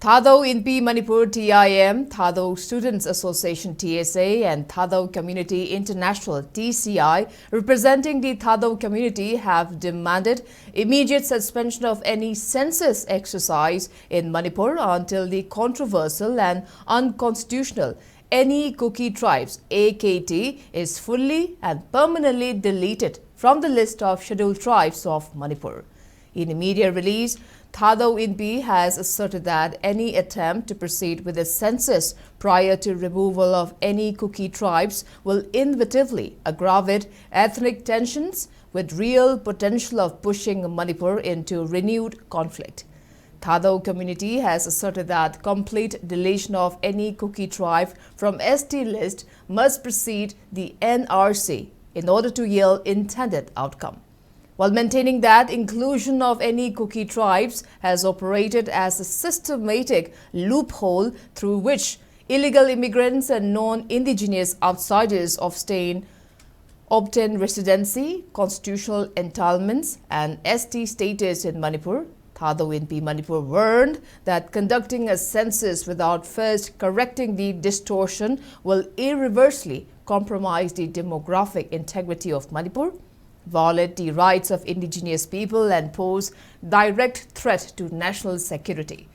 Thadou Inpi Manipur TIM, Thadou Students Association TSA and Thadou Community International TCI representing the Thadou community have demanded immediate suspension of any census exercise in Manipur until the controversial and unconstitutional any Kuki tribes AKT is fully and permanently deleted from the list of scheduled tribes of Manipur. In a media release, Thadou Inpi has asserted that any attempt to proceed with a census prior to removal of any Kuki tribes will inevitably aggravate ethnic tensions with real potential of pushing Manipur into renewed conflict. Thadou community has asserted that complete deletion of any Kuki tribe from ST list must precede the NRC in order to yield intended outcome, while maintaining that inclusion of any Kuki tribes has operated as a systematic loophole through which illegal immigrants and non-indigenous outsiders of state obtain residency, constitutional entitlements, and ST status in Manipur. Thadou Inpi Manipur warned that conducting a census without first correcting the distortion will irreversibly compromise the demographic integrity of Manipur, violate the rights of indigenous people, and pose direct threat to national security.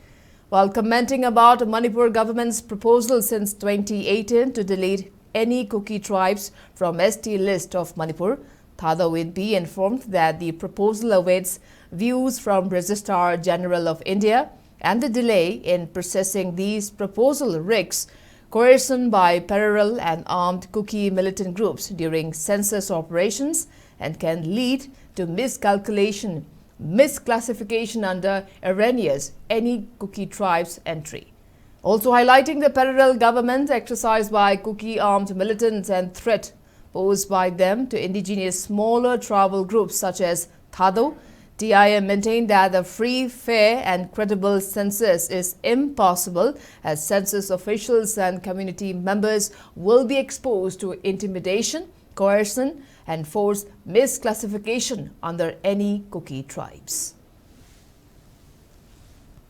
While commenting about Manipur government's proposal since 2018 to delete any Kuki tribes from ST list of Manipur, Thadou Inpi informed that the proposal awaits views from Registrar General of India, and the delay in processing these proposal risks coercion by parallel and armed Kuki militant groups during census operations and can lead to miscalculation, misclassification under erroneous any Kuki tribe's entry. Also highlighting the parallel government exercised by Kuki armed militants and threat posed by them to indigenous smaller tribal groups such as Thadou, TIM maintained that a free, fair and credible census is impossible as census officials and community members will be exposed to intimidation, coercion and forced misclassification under any Kuki tribes.